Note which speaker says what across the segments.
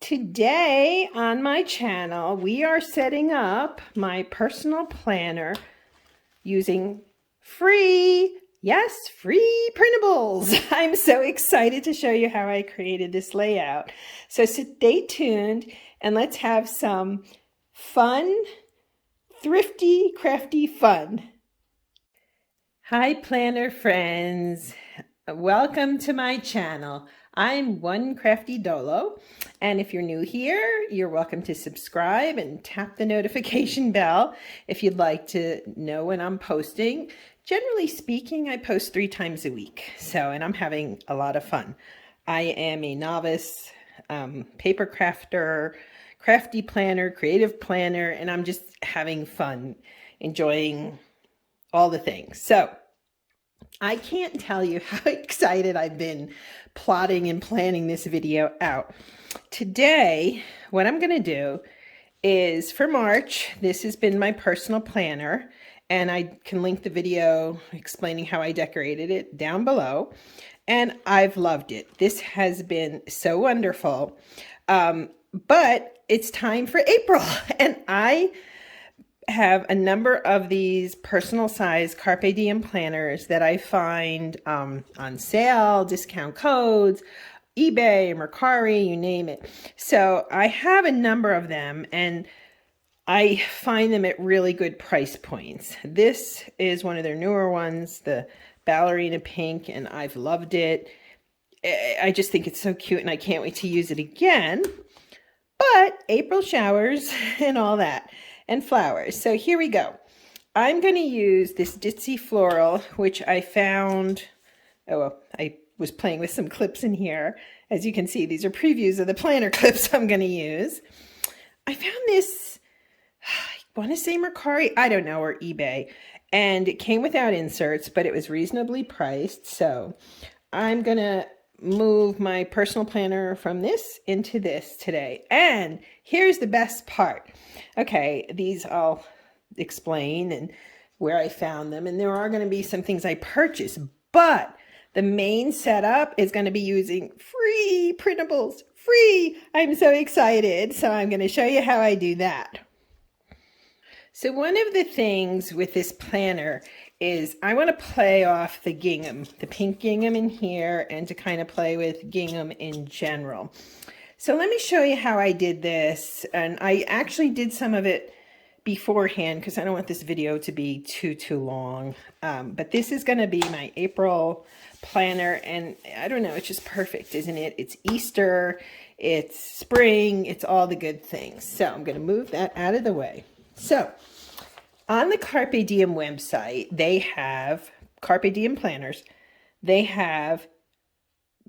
Speaker 1: Today on my channel, we are setting up my personal planner using free printables. I'm so excited to show you how I created this layout. So stay tuned and let's have some fun, thrifty, crafty fun. Hi planner friends. Welcome to my channel. I'm One Crafty Dolo, and if you're new here, you're welcome to subscribe and tap the notification bell if you'd like to know when I'm posting. Generally speaking, I post 3 times a week, and I'm having a lot of fun. I am a novice paper crafter, crafty planner, creative planner, and I'm just having fun, enjoying all the things. So I can't tell you how excited I've been plotting and planning this video out. Today, what I'm going to do is for March, this has been my personal planner, and I can link the video explaining how I decorated it down below, and I've loved it. This has been so wonderful, but it's time for April, and I have a number of these personal size Carpe Diem planners that I find on sale, discount codes, eBay, Mercari, you name it. So I have a number of them and I find them at really good price points. This is one of their newer ones, the ballerina pink, and I've loved it. I just think it's so cute and I can't wait to use it again. But April showers and all that. And flowers. So here we go. I'm going to use this ditzy floral, which I found, I was playing with some clips in here. As you can see, these are previews of the planner clips I'm going to use. I found this, I want to say Mercari, I don't know, or eBay. And it came without inserts, but it was reasonably priced. So I'm going to move my personal planner from this into this today. And here's the best part. Okay, these I'll explain and where I found them, and there are going to be some things I purchased, but the main setup is going to be using free printables. Free! I'm so excited. So I'm going to show you how I do that. So one of the things with this planner is I want to play off the gingham, the pink gingham in here, and to kind of play with gingham in general. So let me show you how I did this. And I actually did some of it beforehand because I don't want this video to be too long. But this is going to be my April planner, and I don't know, it's just perfect, isn't it? It's Easter, it's spring, it's all the good things. So I'm going to move that out of the way. So on the Carpe Diem website, they have Carpe Diem planners. They have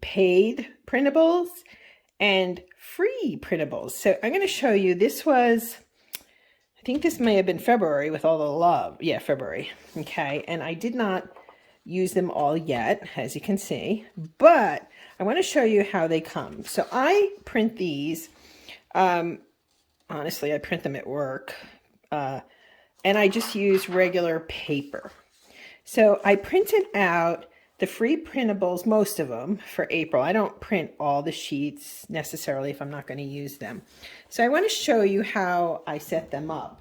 Speaker 1: paid printables and free printables. So I'm going to show you, this was, I think this may have been February with all the love. Yeah, February. Okay. And I did not use them all yet, as you can see, but I want to show you how they come. So I print these, honestly, I print them at work, and I just use regular paper. So I printed out the free printables, most of them, for April. I don't print all the sheets necessarily if I'm not going to use them. So I want to show you how I set them up.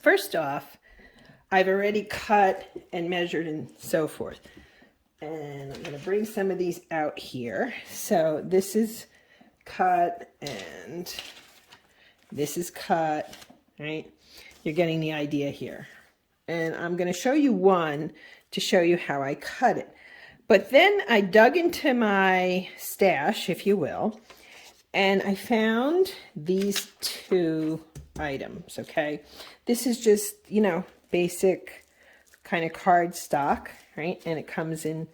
Speaker 1: First off, I've already cut and measured and so forth. And I'm going to bring some of these out here. So this is cut and this is cut, right? You're getting the idea here. And I'm going to show you one to show you how I cut it. But then I dug into my stash, if you will, and I found these 2 items, okay? This is just, you know, basic kind of cardstock, right? And it comes in,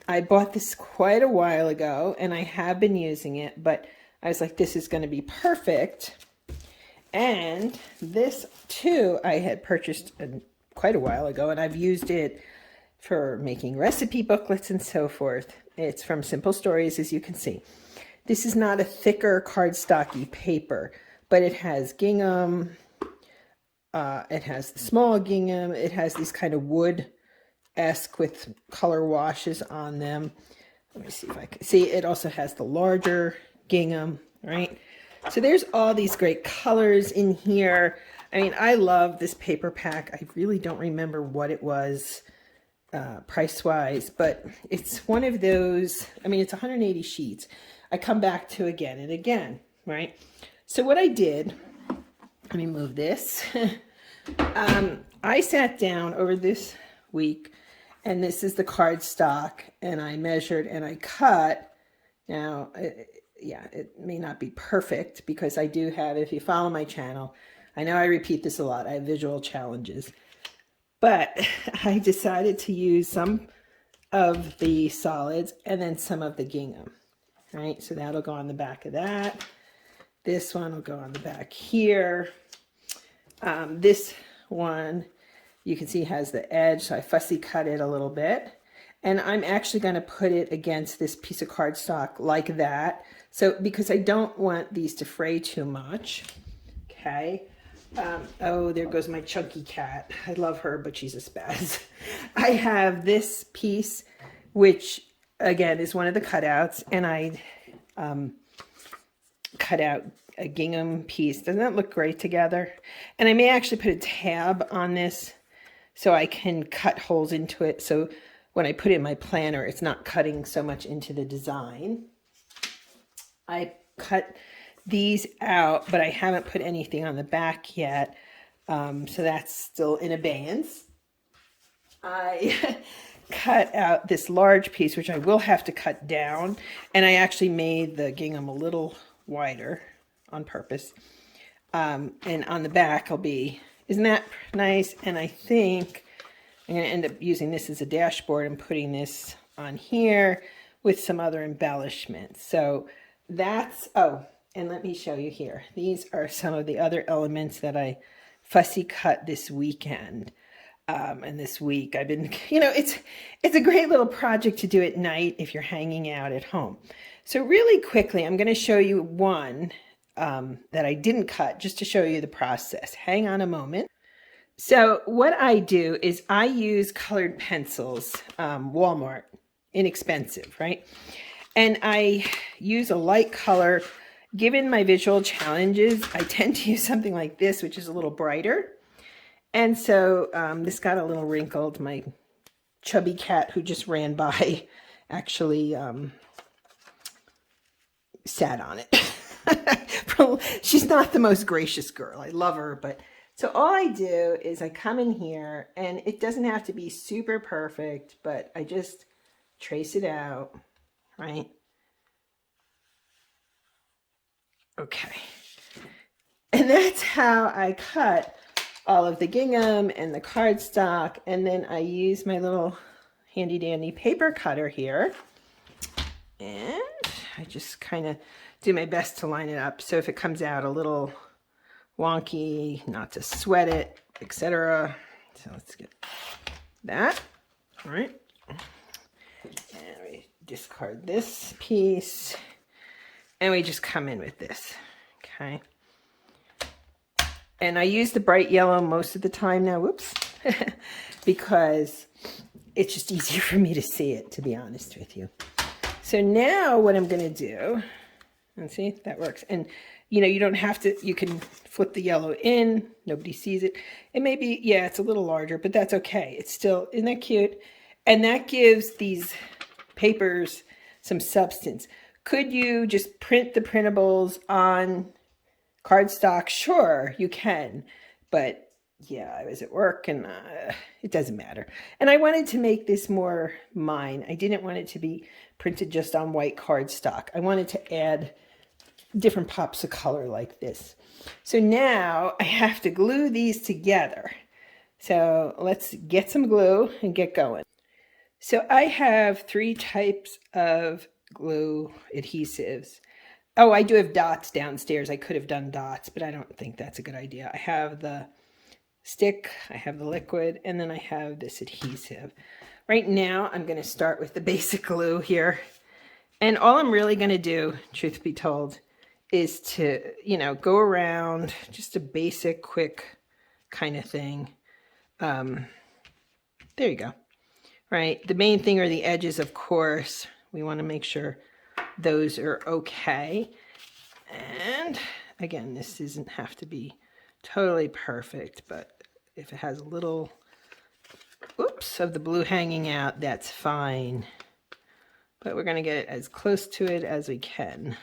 Speaker 1: I bought this quite a while ago, and I have been using it, but I was like, this is going to be perfect. And this too, I had purchased quite a while ago, and I've used it for making recipe booklets and so forth. It's from Simple Stories, as you can see. This is not a thicker cardstocky paper, but it has gingham, it has the small gingham, it has these kind of wood-esque with color washes on them. Let me see if I can see. It also has the larger gingham, right? So there's all these great colors in here. I mean, I love this paper pack. I really don't remember what it was price-wise, but it's one of those, I mean, it's 180 sheets. I come back to again and again, right? So what I did, let me move this. I sat down over this week, and this is the cardstock, and I measured and I cut. Now, yeah, it may not be perfect because I do have, if you follow my channel, I know I repeat this a lot, I have visual challenges. But I decided to use some of the solids and then some of the gingham, right? So that'll go on the back of that. This one will go on the back here. This one, you can see has the edge, so I fussy cut it a little bit. And I'm actually going to put it against this piece of cardstock like that. So because I don't want these to fray too much, okay? Oh, there goes my chunky cat. I love her, but she's a spaz. I have this piece, which again is one of the cutouts, and I cut out a gingham piece. Doesn't that look great together? And I may actually put a tab on this so I can cut holes into it. So when I put it in my planner, it's not cutting so much into the design. I cut these out, but I haven't put anything on the back yet. So that's still in abeyance. I cut out this large piece, which I will have to cut down. And I actually made the gingham a little wider on purpose. And on the back will be, isn't that nice? And I think I'm going to end up using this as a dashboard and putting this on here with some other embellishments. So that's, oh, and let me show you here. These are some of the other elements that I fussy cut this weekend. And this week I've been, you know, it's a great little project to do at night if you're hanging out at home. So really quickly, I'm going to show you one that I didn't cut just to show you the process. Hang on a moment. So what I do is I use colored pencils, Walmart, inexpensive, right? And I use a light color. Given my visual challenges, I tend to use something like this, which is a little brighter. And so this got a little wrinkled. My chubby cat who just ran by actually sat on it. She's not the most gracious girl. I love her, but so all I do is I come in here, and it doesn't have to be super perfect, but I just trace it out, right? Okay. And that's how I cut all of the gingham and the cardstock, and then I use my little handy dandy paper cutter here, and I just kind of do my best to line it up. So if it comes out a little wonky, not to sweat it, etc. So let's get that. All right. And we discard this piece, and we just come in with this. Okay. And I use the bright yellow most of the time now, whoops, because it's just easier for me to see it, to be honest with you. So now what I'm going to do, and see, that works. And, you know, you don't have to, you can flip the yellow in, nobody sees it. It may be, yeah, it's a little larger, but that's okay. It's still, isn't that cute? And that gives these papers some substance. Could you just print the printables on cardstock? Sure, you can, but yeah, I was at work and it doesn't matter. And I wanted to make this more mine. I didn't want it to be printed just on white cardstock. I wanted to add different pops of color like this. So now I have to glue these together. So let's get some glue and get going. So I have 3 types of glue adhesives. Oh, I do have dots downstairs. I could have done dots, but I don't think that's a good idea. I have the stick, I have the liquid, and then I have this adhesive. Right now, I'm going to start with the basic glue here. And all I'm really going to do, truth be told, is to, you know, go around, just a basic, quick kind of thing. There you go. Right? The main thing are the edges, of course. We want to make sure those are okay. And again, this doesn't have to be totally perfect, but if it has a little, oops, of the blue hanging out, that's fine. But we're going to get it as close to it as we can.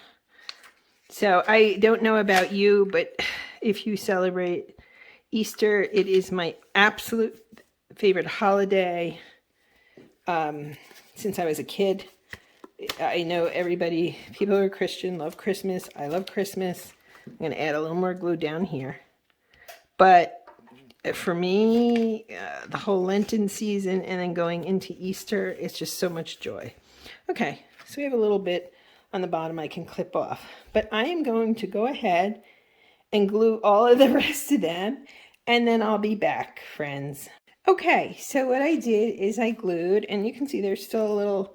Speaker 1: So I don't know about you, but if you celebrate Easter, it is my absolute favorite holiday. Since I was a kid, I know people who are Christian love Christmas. I love Christmas. I'm going to add a little more glue down here. But for me, the whole Lenten season and then going into Easter, it's just so much joy. Okay, so we have a little bit on the bottom I can clip off. But I am going to go ahead and glue all of the rest of them, and then I'll be back, friends. Okay, so what I did is I glued, and you can see there's still a little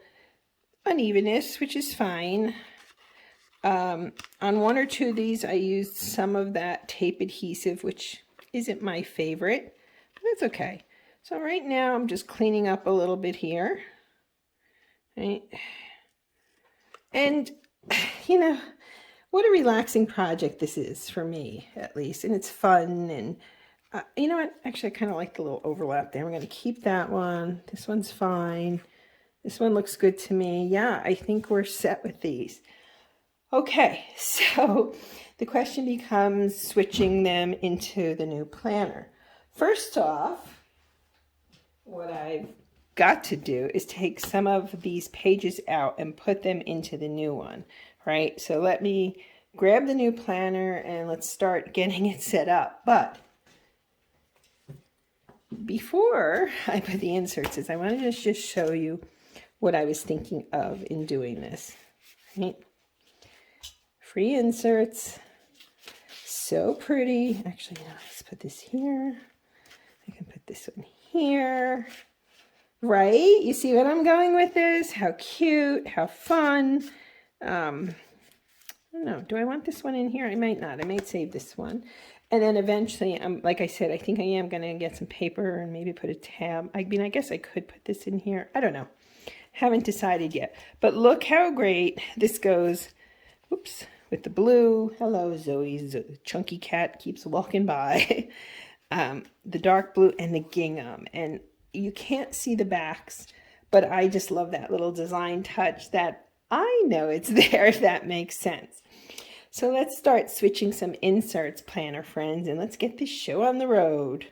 Speaker 1: unevenness, which is fine. On one or two of these, I used some of that tape adhesive, which isn't my favorite, but that's okay. So right now, I'm just cleaning up a little bit here. Right? And, you know, what a relaxing project this is for me, at least. And it's fun. And you know what? Actually, I kind of like the little overlap there. I'm going to keep that one. This one's fine. This one looks good to me. Yeah, I think we're set with these. Okay, so the question becomes switching them into the new planner. First off, what I've got to do is take some of these pages out and put them into the new one, right? So let me grab the new planner and let's start getting it set up. But before I put the inserts in, I wanted to just show you what I was thinking of in doing this, right? Free inserts, so pretty. Actually, no, let's put this here. I can put this one here, right? You see what I'm going with this? How cute, how fun. I don't know, do I want this one in here? I might not, I might save this one. And then eventually, like I said, I think I am going to get some paper and maybe put a tab. I mean, I guess I could put this in here. I don't know. Haven't decided yet. But look how great this goes. Oops, with the blue. Hello, Zoe. Chunky cat keeps walking by. The dark blue and the gingham. And you can't see the backs, but I just love that little design touch that I know it's there, if that makes sense. So let's start switching some inserts, planner friends, and let's get this show on the road.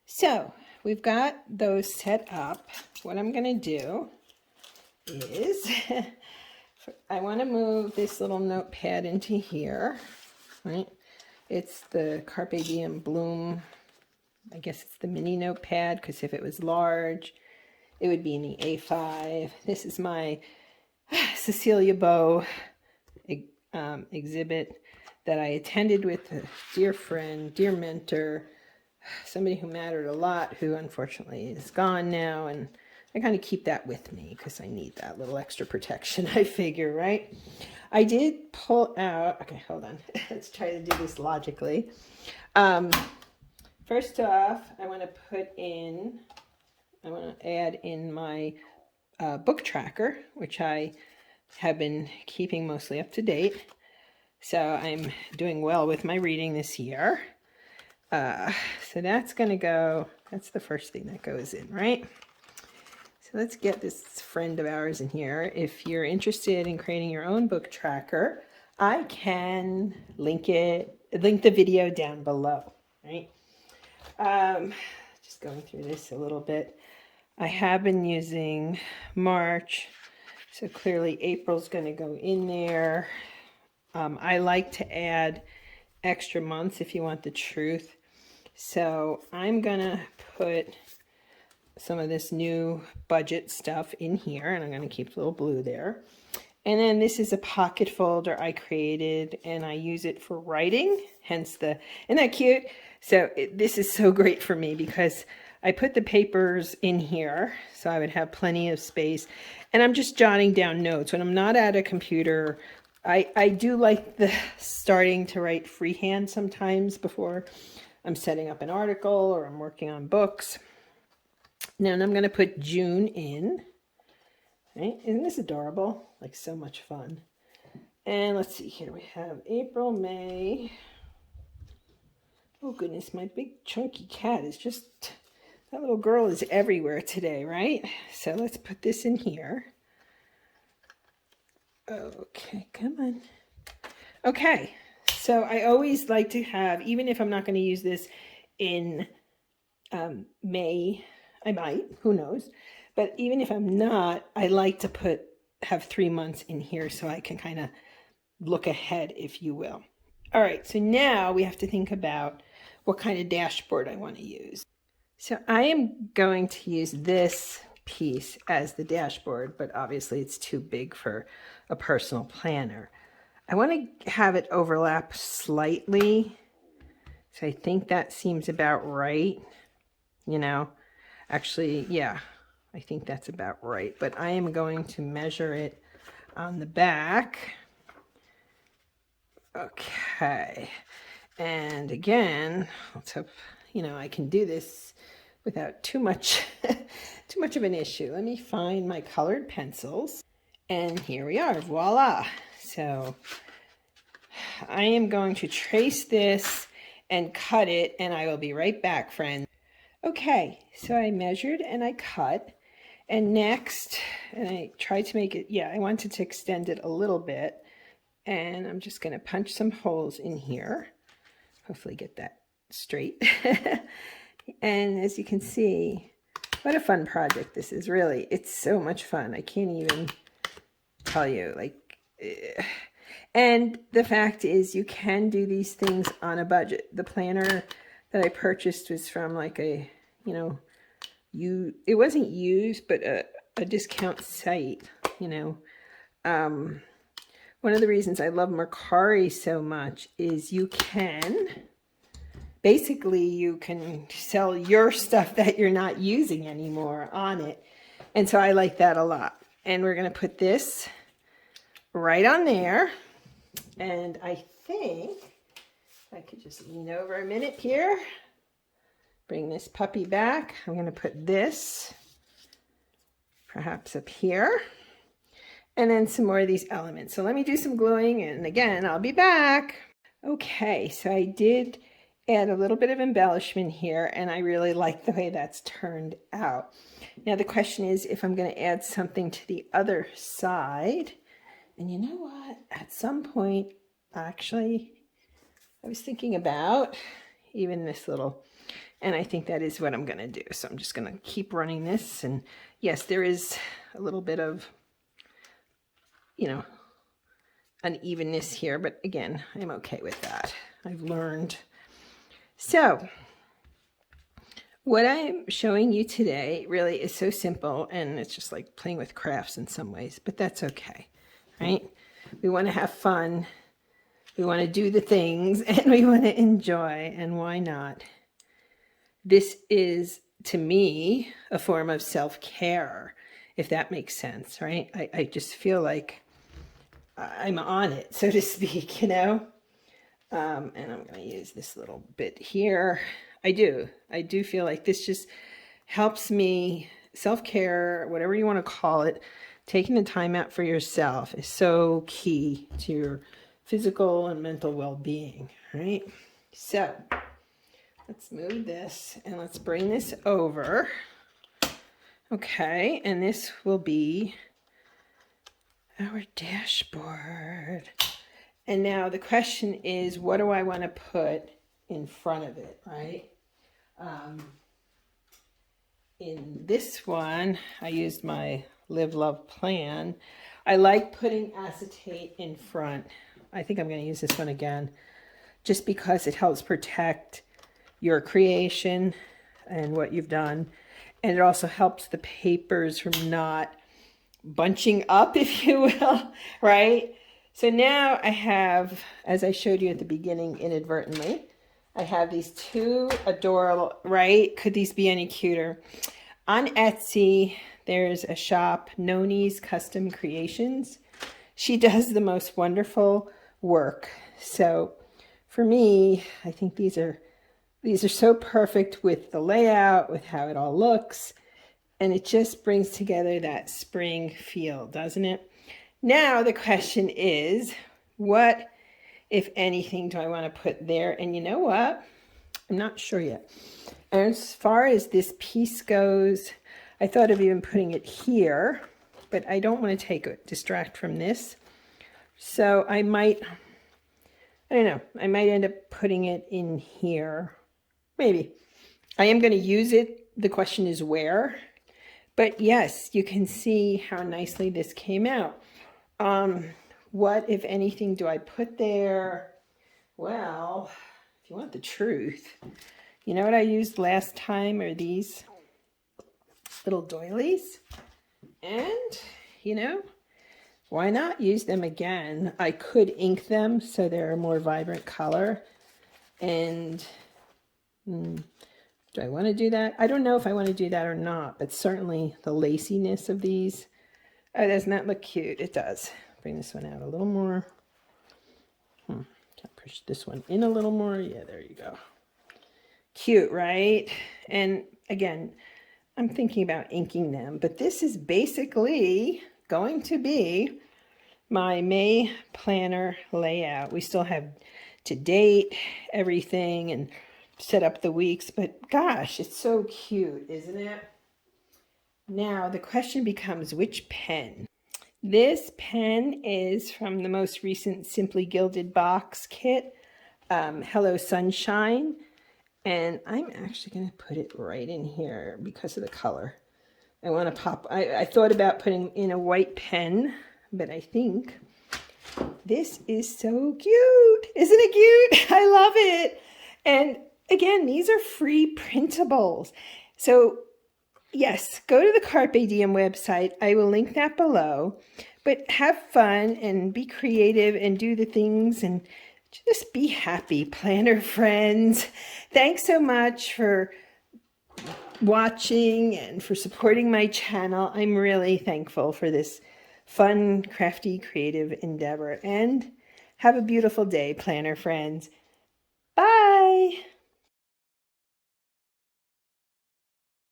Speaker 1: So we've got those set up. What I'm going to do is I want to move this little notepad into here, right? It's the Carpe Diem Bloom. I guess it's the mini notepad, because if it was large, it would be in the A5. This is my Cecilia Bow exhibit that I attended with a dear friend, dear mentor, somebody who mattered a lot, who unfortunately is gone now, and I kind of keep that with me because I need that little extra protection, I figure, right? I did pull out, okay, hold on, let's try to do this logically. First off, I want to add in my book tracker, which I have been keeping mostly up to date. So I'm doing well with my reading this year. So that's going to go, that's the first thing that goes in, right? So let's get this friend of ours in here. If you're interested in creating your own book tracker, I can link the video down below, right? Just going through this a little bit. I have been using March, so clearly April's going to go in there. I like to add extra months if you want the truth. So I'm going to put some of this new budget stuff in here, and I'm going to keep a little blue there. And then this is a pocket folder I created, and I use it for writing, hence the, isn't that cute? So this is so great for me because I put the papers in here so I would have plenty of space, and I'm just jotting down notes. When I'm not at a computer, I do like the starting to write freehand sometimes before I'm setting up an article or I'm working on books. Now I'm going to put June in. Right? Isn't this adorable? Like so much fun. And let's see here. We have April, May. Oh goodness, my big chunky cat is just, that little girl is everywhere today, right? So let's put this in here. Okay, come on. Okay, so I always like to have, even if I'm not going to use this in May, I might, who knows, but even if I'm not, I like to have 3 months in here so I can kind of look ahead, if you will. All right, so now we have to think about what kind of dashboard I want to use. So I am going to use this piece as the dashboard, but obviously it's too big for a personal planner. I want to have it overlap slightly. So I think that seems about right. You know, actually, yeah, I think that's about right. But I am going to measure it on the back. Okay. And again, let's hope, you know, I can do this without too much of an issue. Let me find my colored pencils. And here we are, voila. So I am going to trace this and cut it, and I will be right back, friends. Okay, so I measured and I cut. And next, and I tried to make it, yeah, I wanted to extend it a little bit. And I'm just going to punch some holes in here. Hopefully get that straight. And as you can see, what a fun project this is, really. It's so much fun. I can't even tell you, like, and the fact is you can do these things on a budget. The planner that I purchased was from like a, you know, it wasn't used, but a discount site, you know. One of the reasons I love Mercari so much is you can sell your stuff that you're not using anymore on it. And so I like that a lot. And we're going to put this right on there. And I think I could just lean over a minute here. Bring this puppy back. I'm going to put this perhaps up here. And then some more of these elements. So let me do some gluing, and again, I'll be back. Okay, so I did add a little bit of embellishment here, and I really like the way that's turned out. Now the question is if I'm going to add something to the other side. And you know what? At some point, actually, I was thinking about even this little, and I think that is what I'm going to do. So I'm just going to keep running this. And yes, there is a little bit of, you know, unevenness here, but again, I'm okay with that. I've learned. So what I'm showing you today really is so simple, and it's just like playing with crafts in some ways, but that's okay, right? We want to have fun. We want to do the things, and we want to enjoy, and why not? This is, to me, a form of self-care, if that makes sense, right? I just feel like I'm on it, so to speak, you know? And I'm going to use this little bit here. I do feel like this just helps me. Self-care, whatever you want to call it, taking the time out for yourself is so key to your physical and mental well-being, right? So let's move this and let's bring this over. Okay, and this will be our dashboard. And now the question is, what do I want to put in front of it, right? In this one, I used my Live, Love Plan. I like putting acetate in front. I think I'm going to use this one again, just because it helps protect your creation and what you've done. And it also helps the papers from not bunching up, if you will, right? So now I have, as I showed you at the beginning inadvertently, I have these two adorable, right? Could these be any cuter? On Etsy, there's a shop, Noni's Custom Creations. She does the most wonderful work. So for me, I think these are so perfect with the layout, with how it all looks. And it just brings together that spring feel, doesn't it? Now the question is, what, if anything, do I want to put there? And you know what? I'm not sure yet. And as far as this piece goes, I thought of even putting it here, but I don't want to distract from this. So I don't know, I might end up putting it in here. Maybe. I am going to use it. The question is where. But yes, you can see how nicely this came out. What, if anything, do I put there? Well, if you want the truth, you know what I used last time are these little doilies. And, you know, why not use them again? I could ink them so they're a more vibrant color. And do I want to do that? I don't know if I want to do that or not, but certainly the laciness of these. Oh, doesn't that look cute? It does. Bring this one out a little more. Can I push this one in a little more? Yeah, there you go. Cute, right? And again, I'm thinking about inking them, but this is basically going to be my May planner layout. We still have to date everything and set up the weeks, but gosh, it's so cute, isn't it? Now the question becomes, which pen? This pen is from the most recent Simply Gilded box kit, Hello Sunshine. And I'm actually going to put it right in here because of the color. I want to pop, I thought about putting in a white pen, but I think this is so cute. Isn't it cute? I love it. And again, these are free printables. So yes, go to the Carpe Diem website. I will link that below. But have fun and be creative and do the things and just be happy, planner friends. Thanks so much for watching and for supporting my channel. I'm really thankful for this fun, crafty, creative endeavor. And have a beautiful day, planner friends. Bye.